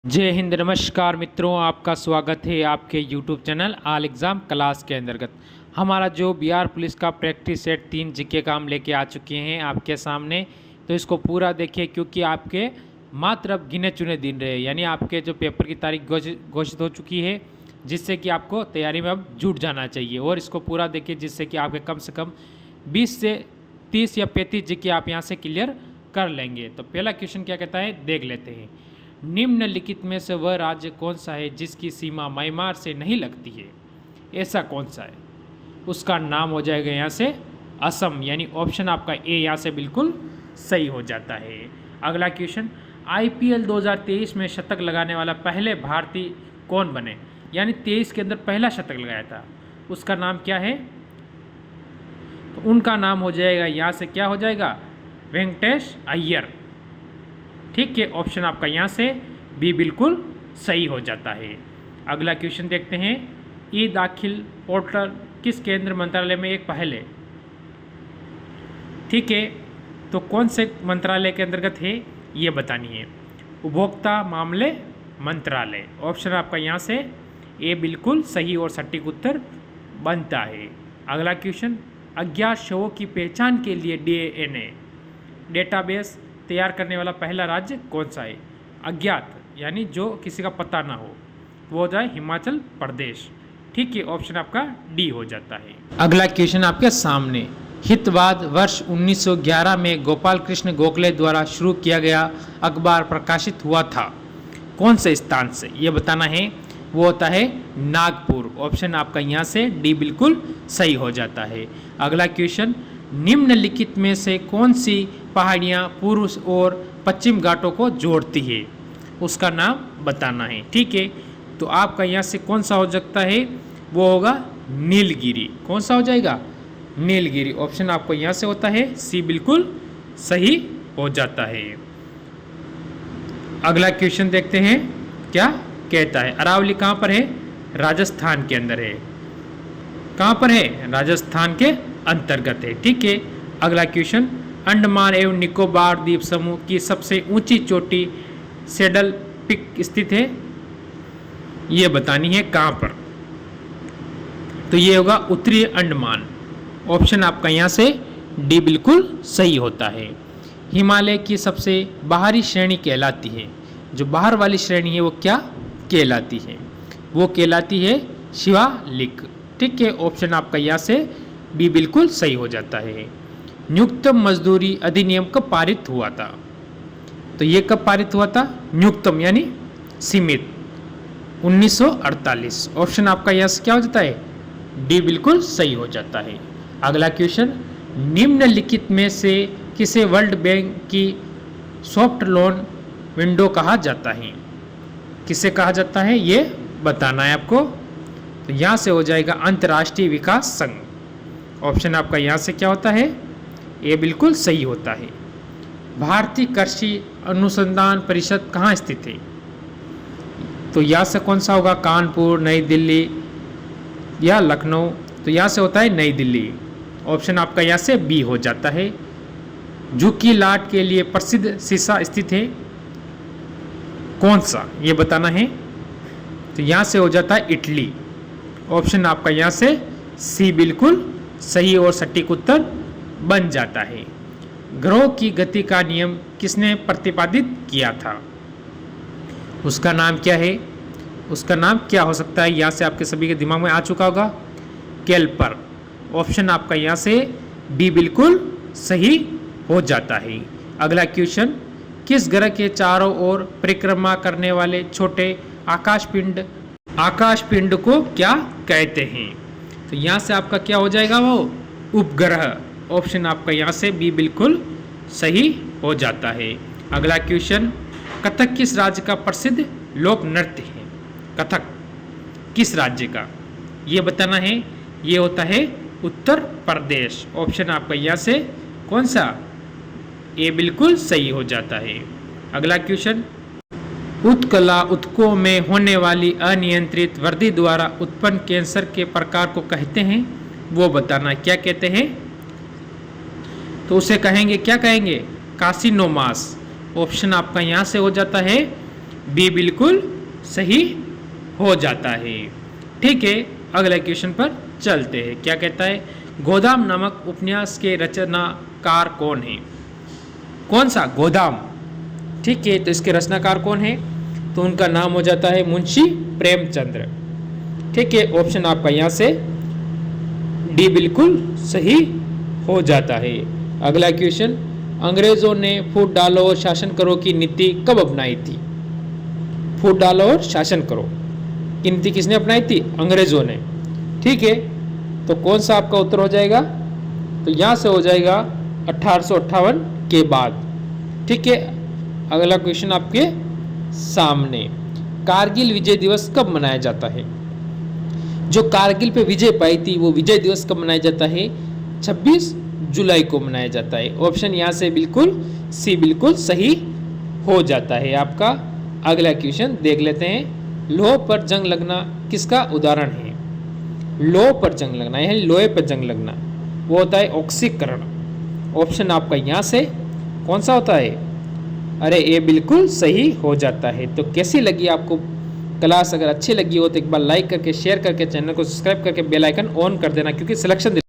जय हिंद, नमस्कार मित्रों, आपका स्वागत है आपके YouTube channel all exam class के अंतर्गत। हमारा जो बिहार पुलिस का प्रैक्टिस सेट 3 जीके का हम लेके आ चुके हैं आपके सामने। तो इसको पूरा देखिए, क्योंकि आपके मात्र अब गिने चुने दिन रहे, यानी आपके जो पेपर की तारीख घोषित हो चुकी है, जिससे कि आपको तैयारी में अब जुट जाना चाहिए। और इसको पूरा देखिए, जिससे कि आपके कम से कम 20 से 30 या 35 जीके आप यहाँ से क्लियर कर लेंगे। तो पहला क्वेश्चन क्या कहता है, देख लेते हैं। निम्नलिखित में से वह राज्य कौन सा है जिसकी सीमा म्यांमार से नहीं लगती है? ऐसा कौन सा है? उसका नाम हो जाएगा यहाँ से असम, यानी ऑप्शन आपका ए यहाँ से बिल्कुल सही हो जाता है। अगला क्वेश्चन, आईपीएल 2023 में शतक लगाने वाला पहले भारतीय कौन बने? यानी 23 के अंदर पहला शतक लगाया था, उसका नाम क्या है? तो उनका नाम हो जाएगा यहाँ से क्या हो जाएगा, वेंकटेश अय्यर। ठीक है, ऑप्शन आपका यहाँ से बी बिल्कुल सही हो जाता है। अगला क्वेश्चन देखते हैं, ई दाखिल पोर्टल किस केंद्र मंत्रालय में एक पहल है? ठीक है, तो कौन से मंत्रालय के अंतर्गत है ये बतानी है। उपभोक्ता मामले मंत्रालय, ऑप्शन आपका यहाँ से ए बिल्कुल सही और सटीक उत्तर बनता है। अगला क्वेश्चन, अज्ञात शवों की पहचान के लिए डीएनए डेटाबेस तैयार करने वाला पहला राज्य कौन सा है? अज्ञात यानी जो किसी का पता ना हो, वो हो जाए हिमाचल प्रदेश। ठीक है, ऑप्शन आपका डी हो जाता है। अगला क्वेश्चन आपके सामने, हितवाद वर्ष 1911 में गोपाल कृष्ण गोखले द्वारा शुरू किया गया अखबार प्रकाशित हुआ था कौन से स्थान से? ये बताना है। वो होता है नागपुर, ऑप्शन आपका यहाँ से डी बिल्कुल सही हो जाता है। अगला क्वेश्चन, निम्नलिखित में से कौन सी पहाड़ियाँ पूर्व और पश्चिम घाटों को जोड़ती है? उसका नाम बताना है। ठीक है, तो आपका यहाँ से कौन सा हो सकता है? वो होगा नीलगिरी। कौन सा हो जाएगा? नीलगिरी। ऑप्शन आपको यहाँ से होता है सी बिल्कुल सही हो जाता है। अगला क्वेश्चन देखते हैं क्या कहता है। अरावली कहाँ पर है? राजस्थान के अंदर है। कहाँ पर है? राजस्थान के अंतर्गत है। ठीक है, अगला क्वेश्चन, अंडमान एवं निकोबार द्वीप समूह की सबसे ऊंची चोटी सैडल पिक स्थित है, ये बतानी है कहाँ पर? तो ये होगा उत्तरी अंडमान। ऑप्शन आपका यहाँ से डी बिल्कुल सही होता है। हिमालय की सबसे बाहरी श्रेणी कहलाती है, जो बाहर वाली श्रेणी है वो क्या कहलाती है? वो कहलाती है शिवालिक। ठीक है, ऑप्शन आपका यहाँ से बी बिल्कुल सही हो जाता है। न्यूनतम मजदूरी अधिनियम कब पारित हुआ था? तो ये कब पारित हुआ था? न्यूनतम यानी सीमित 1948। ऑप्शन आपका यहाँ से क्या हो जाता है? डी बिल्कुल सही हो जाता है। अगला क्वेश्चन, निम्नलिखित में से किसे वर्ल्ड बैंक की सॉफ्ट लोन विंडो कहा जाता है? किसे कहा जाता है ये बताना है आपको। तो यहाँ से हो जाएगा अंतर्राष्ट्रीय विकास संघ। ऑप्शन आपका यहाँ से क्या होता है? ये बिल्कुल सही होता है। भारतीय कृषि अनुसंधान परिषद कहाँ स्थित है? तो यहाँ से कौन सा होगा? कानपुर, नई दिल्ली या लखनऊ? तो यहाँ से होता है नई दिल्ली। ऑप्शन आपका यहाँ से बी हो जाता है। झुकी लाट के लिए प्रसिद्ध शीशा स्थित है कौन सा? ये बताना है। तो यहाँ से हो जाता है इटली। ऑप्शन आपका यहाँ से सी बिल्कुल सही और सटीक उत्तर बन जाता है। ग्रहों की गति का नियम किसने प्रतिपादित किया था? उसका नाम क्या है? उसका नाम क्या हो सकता है? यहाँ से आपके सभी के दिमाग में आ चुका होगा, केल्पर। ऑप्शन आपका यहाँ से बी बिल्कुल सही हो जाता है। अगला क्वेश्चन, किस ग्रह के चारों ओर परिक्रमा करने वाले छोटे आकाशपिंड को क्या कहते हैं? तो यहाँ से आपका क्या हो जाएगा? वो उपग्रह। ऑप्शन आपका यहाँ से बी बिल्कुल सही हो जाता है। अगला क्वेश्चन, कथक किस राज्य का प्रसिद्ध लोक नृत्य है? कथक किस राज्य का? ये बताना है। ये होता है उत्तर प्रदेश। ऑप्शन आपका यहाँ से कौन सा? ये बिल्कुल सही हो जाता है। अगला क्वेश्चन, उत्कला उत्कों में होने वाली अनियंत्रित वृद्धि द्वारा उत्पन्न कैंसर के प्रकार को कहते हैं, वो बताना क्या कहते हैं? तो उसे कहेंगे क्या कहेंगे? कार्सिनोमास। ऑप्शन आपका यहाँ से हो जाता है बी बिल्कुल सही हो जाता है। ठीक है, अगले क्वेश्चन पर चलते हैं। क्या कहता है, गोदाम नामक उपन्यास के रचनाकार कौन है? कौन सा? गोदाम। ठीक है, तो इसके रचनाकार कौन है? तो उनका नाम हो जाता है मुंशी प्रेमचंद्र। ठीक है, ऑप्शन आपका यहाँ से डी बिल्कुल सही हो जाता है। अगला क्वेश्चन, अंग्रेजों ने फूट डालो और शासन करो की नीति कब अपनाई थी? फूट डालो और शासन करो की नीति किसने अपनाई थी? अंग्रेजों ने। ठीक है, तो कौन सा आपका उत्तर हो जाएगा? तो यहाँ से हो जाएगा 1858 के बाद। ठीक है, अगला क्वेश्चन आपके सामने, कारगिल विजय दिवस कब मनाया जाता है? जो कारगिल पे विजय पाई थी वो विजय दिवस कब मनाया जाता है? 26 जुलाई को मनाया जाता है। ऑप्शन यहाँ से बिल्कुल सी बिल्कुल सही हो जाता है आपका। अगला क्वेश्चन देख लेते हैं, लोह पर जंग लगना किसका उदाहरण है? लोह पर जंग लगना यानी लोहे पर जंग लगना वो होता है ऑक्सीकरण। ऑप्शन आपका यहाँ से कौन सा होता है? अरे ये बिल्कुल सही हो जाता है। तो कैसी लगी आपको क्लास? अगर अच्छी लगी हो तो एक बार लाइक करके शेयर करके चैनल को सब्सक्राइब करके बेल आइकन ऑन कर देना, क्योंकि सिलेक्शन